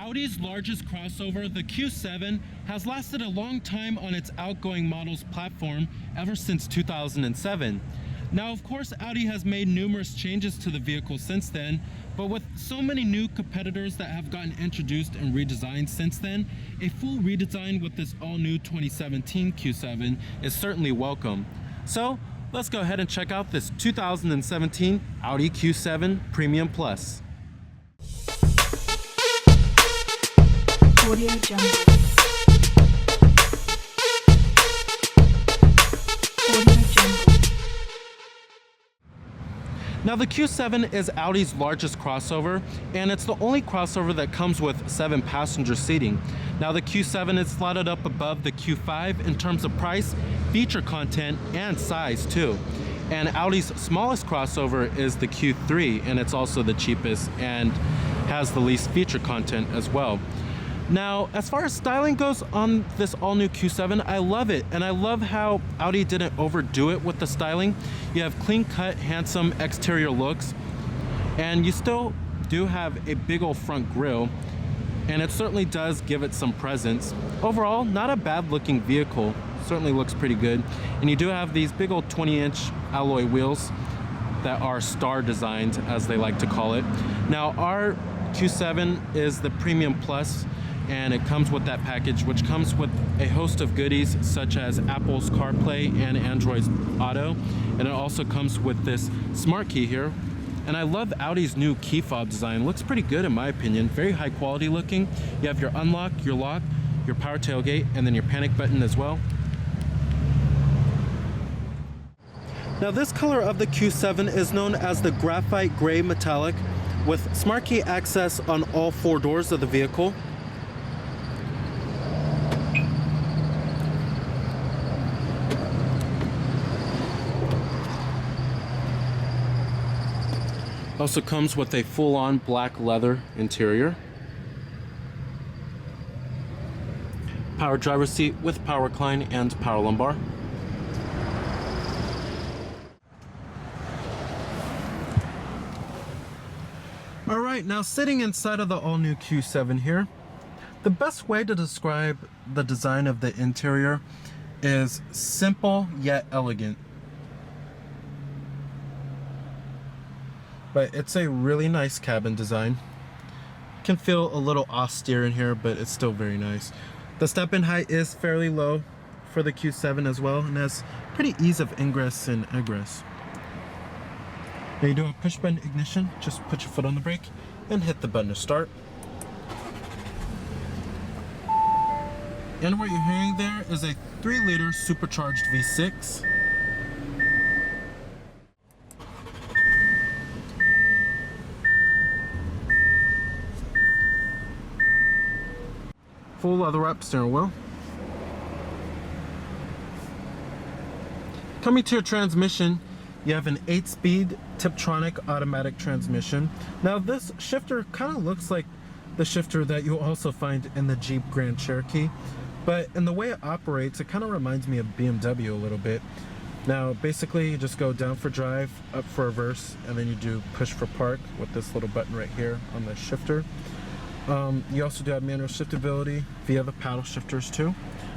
Audi's largest crossover, the Q7, has lasted a long time on its outgoing models platform ever since 2007. Now, of course, Audi has made numerous changes to the vehicle since then, but with so many new competitors that have gotten introduced and redesigned since then, a full redesign with this all-new 2017 Q7 is certainly welcome. So, let's go ahead and check out this 2017 Audi Q7 Premium Plus. Audio Jungle. Audio Jungle. Now the Q7 is Audi's largest crossover, and it's the only crossover that comes with 7-passenger seating. Now the Q7 is slotted up above the Q5 in terms of price, feature content, and size too. And Audi's smallest crossover is the Q3, and it's also the cheapest and has the least feature content as well. Now, as far as styling goes on this all-new Q7, I love it, and I love how Audi didn't overdo it with the styling. You have clean-cut, handsome exterior looks, and you still do have a big old front grille, and it certainly does give it some presence. Overall, not a bad-looking vehicle. Certainly looks pretty good, and you do have these big old 20-inch alloy wheels that are star designed, as they like to call it. Now, our Q7 is the Premium Plus, and it comes with that package, which comes with a host of goodies such as Apple's CarPlay and Android's Auto, and it also comes with this smart key here. And I love Audi's new key fob design. Looks pretty good in my opinion, very high quality looking. You have your unlock, your lock, your power tailgate, and then your panic button as well. Now this color of the Q7 is known as the graphite gray metallic, with smart key access on all 4 doors of the vehicle. Also comes with a full-on black leather interior. Power driver's seat with power recline and power lumbar. Alright, now sitting inside of the all-new Q7 here, the best way to describe the design of the interior is simple yet elegant. But it's a really nice cabin design. Can feel a little austere in here, but it's still very nice. The step-in height is fairly low for the Q7 as well, and has pretty ease of ingress and egress. Now you do a push-button ignition. Just put your foot on the brake and hit the button to start. And what you're hearing there is a 3-liter supercharged V6. Full leather-wrapped steering wheel. Coming to your transmission, you have an 8-speed Tiptronic automatic transmission. Now this shifter kind of looks like the shifter that you'll also find in the Jeep Grand Cherokee, but in the way it operates, it kind of reminds me of BMW a little bit. Now basically you just go down for drive, up for reverse, and then you do push for park with this little button right here on the shifter. You also do have manual shiftability via the paddle shifters too.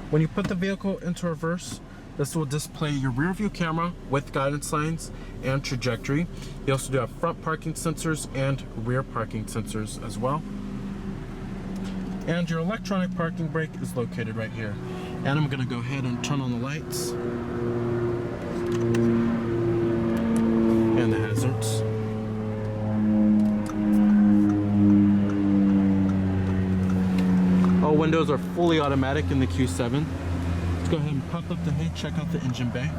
When you put the vehicle into reverse, this will display your rear view camera with guidance lines and trajectory. You also do have front parking sensors and rear parking sensors as well. And your electronic parking brake is located right here. And I'm gonna go ahead and turn on the lights and the hazards. All windows are fully automatic in the Q7. Let's go ahead and pop up the hood, check out the engine bay.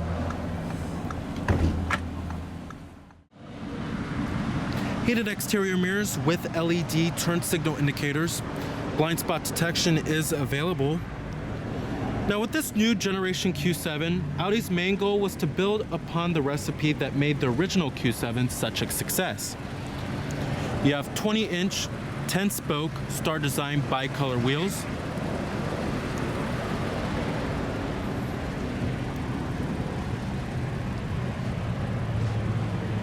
Heated exterior mirrors with LED turn signal indicators. Blind spot detection is available. Now with this new generation Q7, Audi's main goal was to build upon the recipe that made the original Q7 such a success. You have 20-inch 10-spoke star design bicolor wheels.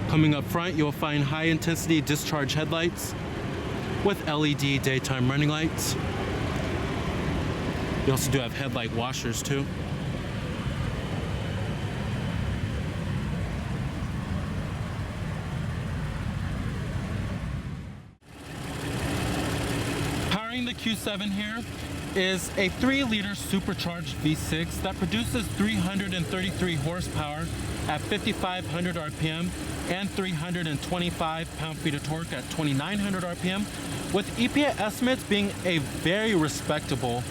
Coming up front, you'll find high-intensity discharge headlights. with LED daytime running lights. You also do have headlight washers too. Powering the Q7 here is a 3-liter supercharged V6 that produces 333 horsepower at 5,500 RPM and 325 pound-feet of torque at 2,900 RPM, with EPA estimates being a very respectable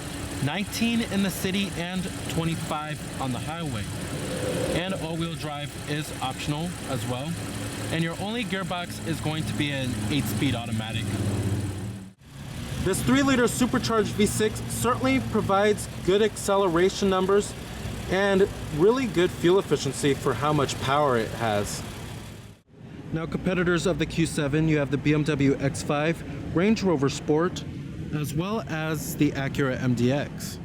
19 in the city and 25 on the highway. And all-wheel drive is optional as well. And your only gearbox is going to be an 8-speed automatic. This 3-liter supercharged V6 certainly provides good acceleration numbers and really good fuel efficiency for how much power it has. Now, competitors of the Q7, you have the BMW X5, Range Rover Sport, as well as the Acura MDX.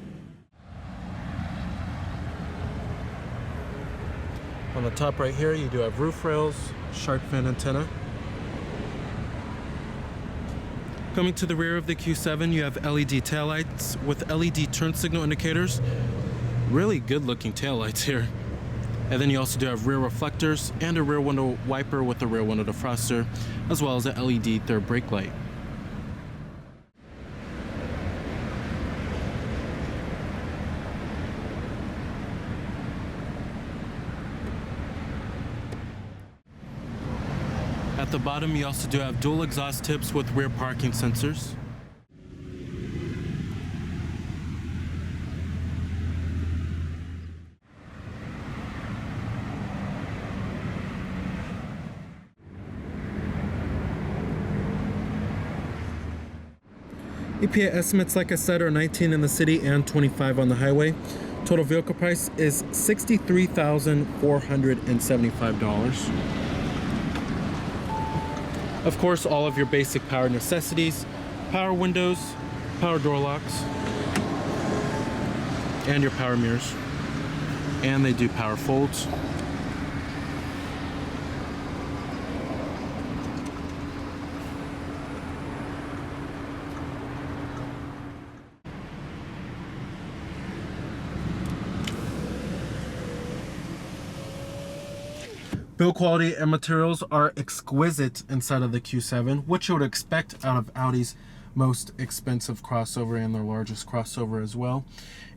On the top right here, you do have roof rails, shark fin antenna. Coming to the rear of the Q7, you have LED taillights with LED turn signal indicators. Really good looking taillights here. And then you also do have rear reflectors and a rear window wiper with a rear window defroster, as well as an LED third brake light. At the bottom, you also do have dual exhaust tips with rear parking sensors. EPA estimates, like I said, are 19 in the city and 25 on the highway. Total vehicle price is $63,475. Of course, all of your basic power necessities, power windows, power door locks, and your power mirrors. And they do power folds. Build quality and materials are exquisite inside of the Q7, which you would expect out of Audi's most expensive crossover and their largest crossover as well.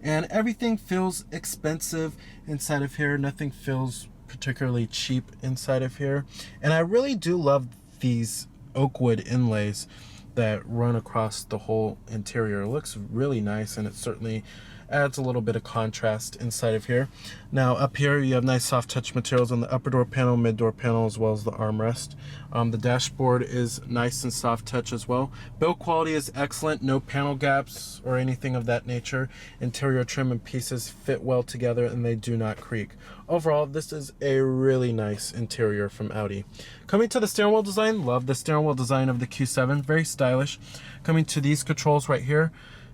And everything feels expensive inside of here. Nothing feels particularly cheap inside of here. And I really do love these oak wood inlays that run across the whole interior. It looks really nice, and it certainly adds a little bit of contrast inside of here. Now up here you have nice soft touch materials on the upper door panel, mid door panel, as well as the armrest. The dashboard is nice and soft touch as well. Build quality is excellent, no panel gaps or anything of that nature. Interior trim and pieces fit well together and they do not creak. Overall, this is a really nice interior from Audi. Coming to the steering wheel design, love the steering wheel design of the Q7, very stylish. Coming to these controls right here,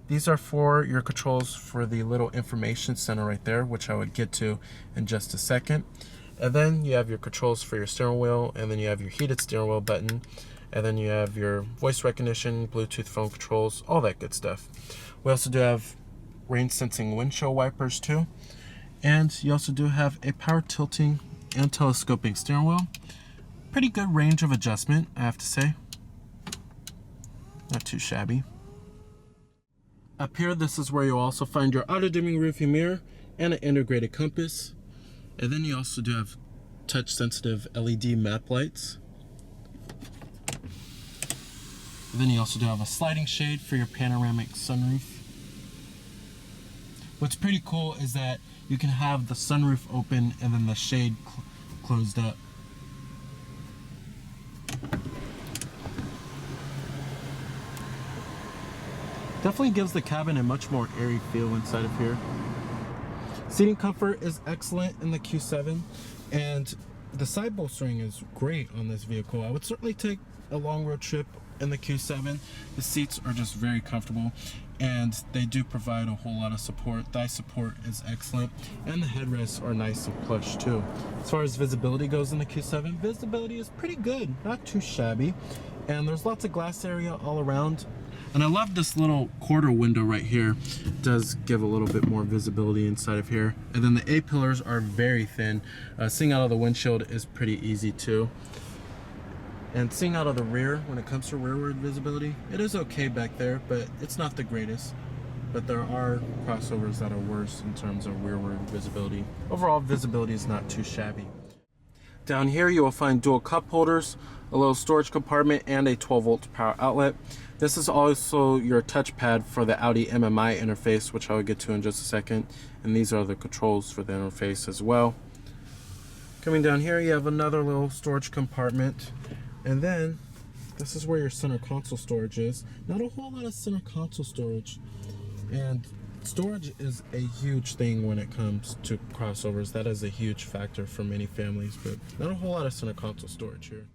these are for your controls for the little information center right there, which I would get to in just a second. And then you have your controls for your steering wheel, and then you have your heated steering wheel button, and then you have your voice recognition, Bluetooth phone controls, all that good stuff. We also do have rain sensing windshield wipers too. And you also do have a power tilting and telescoping steering wheel. Pretty good range of adjustment, I have to say. Not too shabby. Up here, this is where you'll also find your auto-dimming rearview mirror and an integrated compass. And then you also do have touch-sensitive LED map lights. And then you also do have a sliding shade for your panoramic sunroof. What's pretty cool is that you can have the sunroof open and then the shade closed up. Definitely gives the cabin a much more airy feel inside of here. Seating comfort is excellent in the Q7, and the side bolstering is great on this vehicle. I would certainly take a long road trip in the Q7. The seats are just very comfortable, and they do provide a whole lot of support. Thigh support is excellent, and the headrests are nice and plush too. As far as visibility goes in the Q7, visibility is pretty good, not too shabby, and there's lots of glass area all around. And I love this little quarter window right here. It does give a little bit more visibility inside of here. And then the A-pillars are very thin. Seeing out of the windshield is pretty easy too. And seeing out of the rear, when it comes to rearward visibility, it is okay back there, but it's not the greatest. But there are crossovers that are worse in terms of rearward visibility. Overall, visibility is not too shabby. Down here, you will find dual cup holders, a little storage compartment, and a 12-volt power outlet. This is also your touchpad for the Audi MMI interface, which I'll get to in just a second. And these are the controls for the interface as well. Coming down here, you have another little storage compartment. And then, this is where your center console storage is. Not a whole lot of center console storage. And storage is a huge thing when it comes to crossovers. That is a huge factor for many families, but not a whole lot of center console storage here.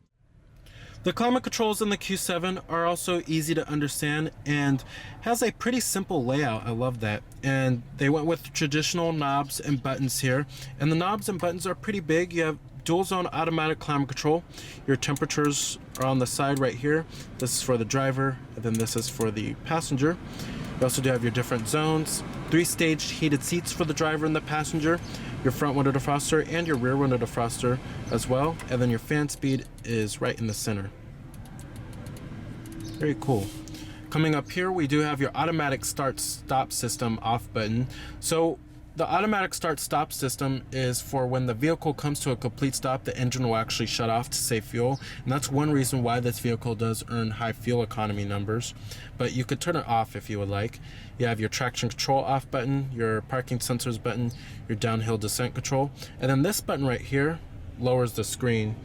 The climate controls in the Q7 are also easy to understand and has a pretty simple layout. I love that. And they went with traditional knobs and buttons here. And the knobs and buttons are pretty big. You have dual zone automatic climate control. Your temperatures are on the side right here. This is for the driver, and then this is for the passenger. You also do have your different zones, 3-stage heated seats for the driver and the passenger, your front window defroster and your rear window defroster as well, and then your fan speed is right in the center. Very cool. Coming up here, we do have your automatic start-stop system off button. So the automatic start-stop system is for when the vehicle comes to a complete stop, the engine will actually shut off to save fuel. And that's one reason why this vehicle does earn high fuel economy numbers. But you could turn it off if you would like. You have your traction control off button, your parking sensors button, your downhill descent control. And then this button right here lowers the screen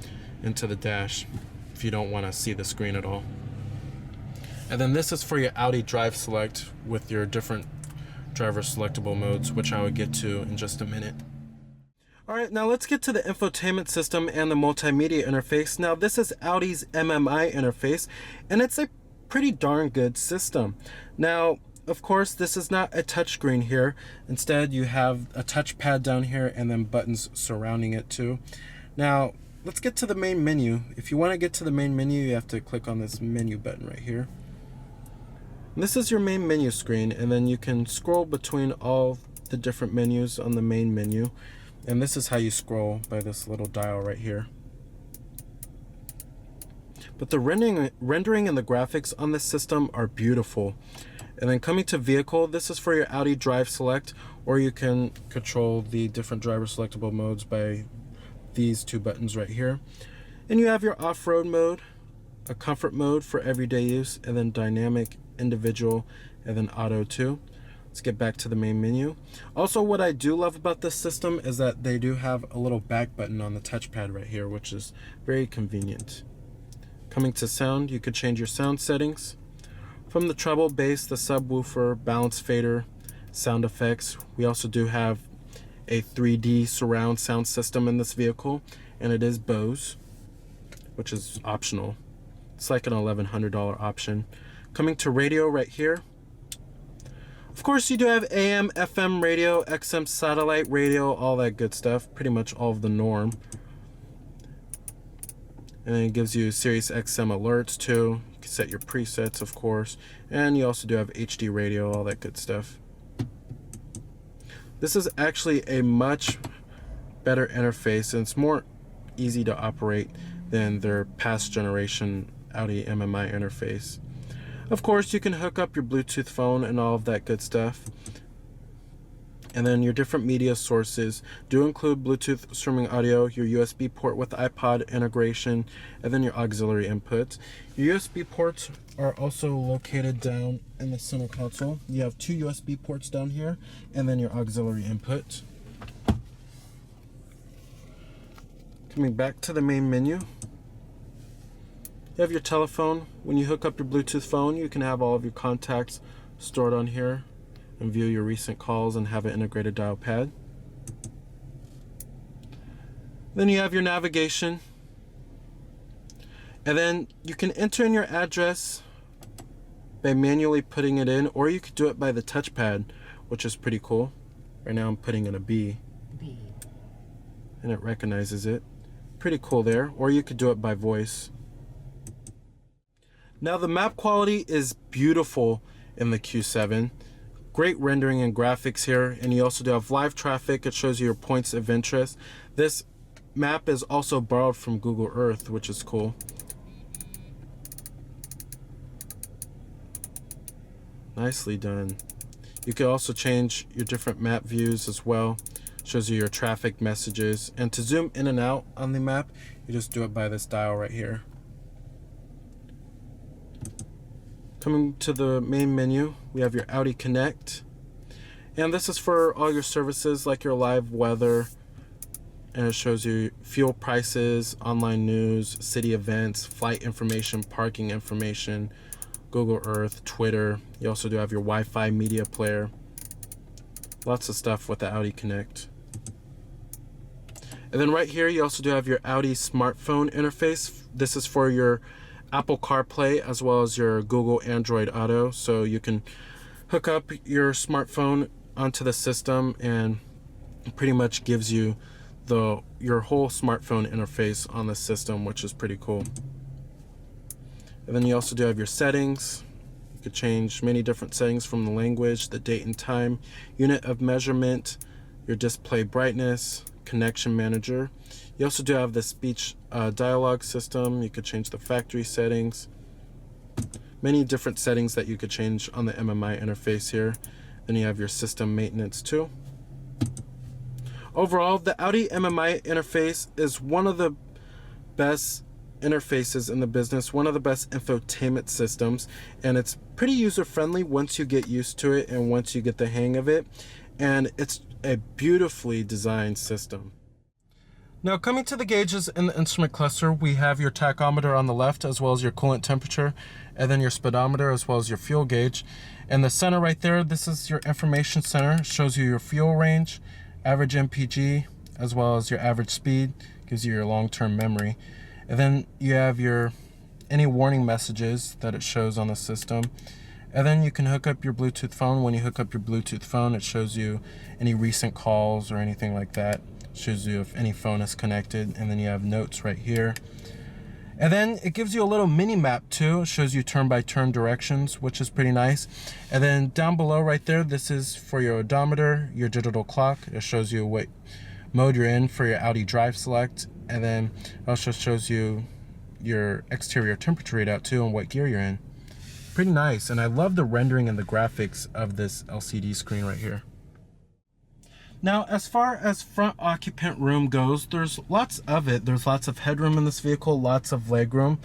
into the dash if you don't want to see the screen at all. And then this is for your Audi Drive Select with your different driver selectable modes, which I will get to in just a minute. Alright, now let's get to the infotainment system and the multimedia interface. Now this is Audi's MMI interface, and it's a pretty darn good system. Now, of course, this is not a touchscreen here. Instead, you have a touchpad down here and then buttons surrounding it too. Now, let's get to the main menu. If you want to get to the main menu, you have to click on this menu button right here. This is your main menu screen, and then you can scroll between all the different menus on the main menu. And this is how you scroll, by this little dial right here. But the rendering and the graphics on this system are beautiful. And then coming to vehicle, this is for your Audi Drive Select, or you can control the different driver selectable modes by these two buttons right here. And you have your off-road mode, a comfort mode for everyday use, and then dynamic, individual, and then auto too. Let's get back to the main menu. Also, what I do love about this system is that they do have a little back button on the touchpad right here, which is very convenient. Coming to sound, you could change your sound settings. From the treble, bass, the subwoofer, balance fader, sound effects. We also do have a 3D surround sound system in this vehicle, and it is Bose, which is optional. It's like an $1,100 option. Coming to radio right here. Of course, you do have AM, FM radio, XM satellite radio, all that good stuff. Pretty much all of the norm. And then it gives you Sirius XM alerts too. You can set your presets, of course. And you also do have HD radio, all that good stuff. This is actually a much better interface, and it's more easy to operate than their past generation Audi MMI interface. Of course, you can hook up your Bluetooth phone and all of that good stuff. And then your different media sources do include Bluetooth streaming audio, your USB port with iPod integration, and then your auxiliary input. Your USB ports are also located down in the center console. You have two USB ports down here, and then your auxiliary input. Coming back to the main menu, you have your telephone. When you hook up your Bluetooth phone, you can have all of your contacts stored on here and view your recent calls and have an integrated dial pad. Then you have your navigation. And then you can enter in your address by manually putting it in, or you could do it by the touchpad, which is pretty cool. Right now I'm putting in a B. And it recognizes it. Pretty cool there. Or you could do it by voice. Now the map quality is beautiful in the Q7. Great rendering and graphics here. And you also do have live traffic. It shows you your points of interest. This map is also borrowed from Google Earth, which is cool. Nicely done. You can also change your different map views as well. Shows you your traffic messages. And to zoom in and out on the map, you just do it by this dial right here. Coming to the main menu, we have your Audi Connect. And this is for all your services like your live weather. And it shows you fuel prices, online news, city events, flight information, parking information, Google Earth, Twitter. You also do have your Wi-Fi media player. Lots of stuff with the Audi Connect. And then right here, you also do have your Audi smartphone interface. This is for your Apple CarPlay as well as your Google Android Auto. So you can hook up your smartphone onto the system and it pretty much gives you your whole smartphone interface on the system, which is pretty cool. And then you also do have your settings. You could change many different settings from the language, the date and time, unit of measurement, your display brightness, connection manager. You also do have the speech dialogue system. You could change the factory settings. Many different settings that you could change on the MMI interface here. Then you have your system maintenance too. Overall, the Audi MMI interface is one of the best interfaces in the business, one of the best infotainment systems, and it's pretty user-friendly once you get used to it and once you get the hang of it, and it's a beautifully designed system. Now coming to the gauges in the instrument cluster, we have your tachometer on the left as well as your coolant temperature, and then your speedometer as well as your fuel gauge. In the center right there, this is your information center. It shows you your fuel range, average MPG, as well as your average speed, gives you your long-term memory. And then you have any warning messages that it shows on the system. And then you can hook up your Bluetooth phone. When you hook up your Bluetooth phone, it shows you any recent calls or anything like that. It shows you if any phone is connected. And then you have notes right here. And then it gives you a little mini map too. It shows you turn-by-turn directions, which is pretty nice. And then down below right there, this is for your odometer, your digital clock. It shows you what mode you're in for your Audi Drive Select. And then it also shows you your exterior temperature readout too and what gear you're in. Pretty nice, and I love the rendering and the graphics of this LCD screen right here. Now, as far as front occupant room goes, there's lots of it. There's lots of headroom in this vehicle, lots of legroom,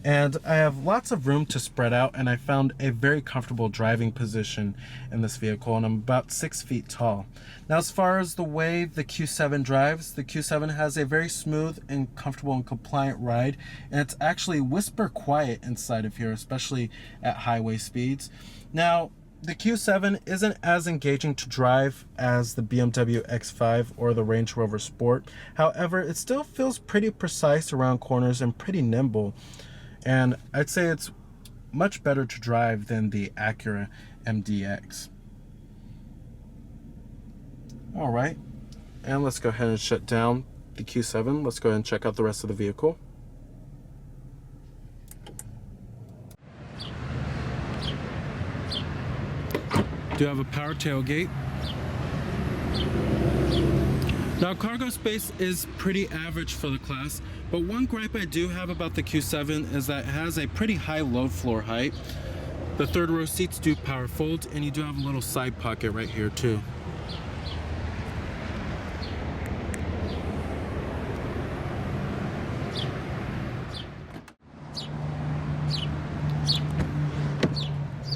and I have lots of room to spread out, and I found a very comfortable driving position in this vehicle, and I'm about 6 feet tall. Now, as far as the way the Q7 drives, the Q7 has a very smooth and comfortable and compliant ride, and it's actually whisper quiet inside of here, especially at highway speeds. Now, the Q7 isn't as engaging to drive as the BMW X5 or the Range Rover Sport. However, it still feels pretty precise around corners and pretty nimble. And I'd say it's much better to drive than the Acura MDX. All right, and let's go ahead and shut down the Q7. Let's go ahead and check out the rest of the vehicle. Do have a power tailgate. Now, cargo space is pretty average for the class, but one gripe I do have about the Q7 is that it has a pretty high load floor height. The third row seats do power fold, and you do have a little side pocket right here too.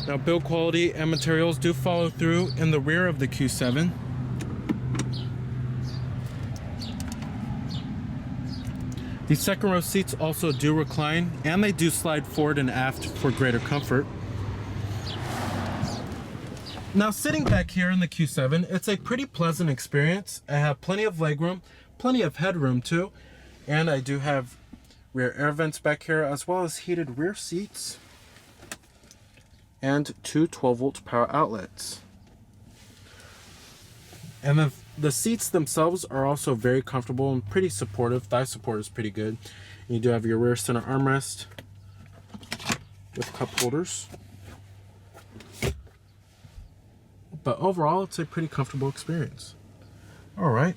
Now, build quality and materials do follow through in the rear of the Q7. The second row seats also do recline, and they do slide forward and aft for greater comfort. Now, sitting back here in the Q7, it's a pretty pleasant experience. I have plenty of legroom, plenty of headroom too, and I do have rear air vents back here, as well as heated rear seats and two 12-volt power outlets. And then the seats themselves are also very comfortable and pretty supportive. Thigh support is pretty good. And you do have your rear center armrest with cup holders. But overall, it's a pretty comfortable experience. All right.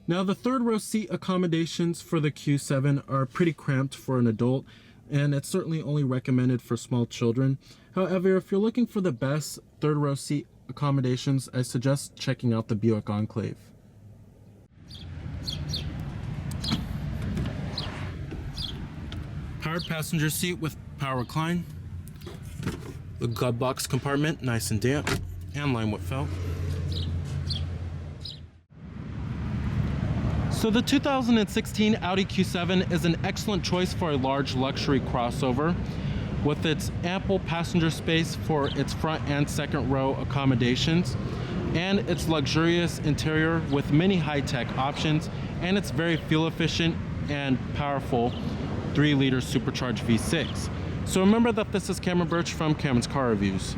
Now, the third row seat accommodations for the Q7 are pretty cramped for an adult, and it's certainly only recommended for small children. However, if you're looking for the best third row seat accommodations, I suggest checking out the Buick Enclave. Powered passenger seat with power recline. The glove box compartment, nice and damp, and lined with felt. So the 2016 Audi Q7 is an excellent choice for a large luxury crossover with its ample passenger space for its front and second row accommodations, and its luxurious interior with many high-tech options, and its very fuel efficient and powerful 3-liter supercharged V6. So remember that this is Cameron Birch from Cameron's Car Reviews.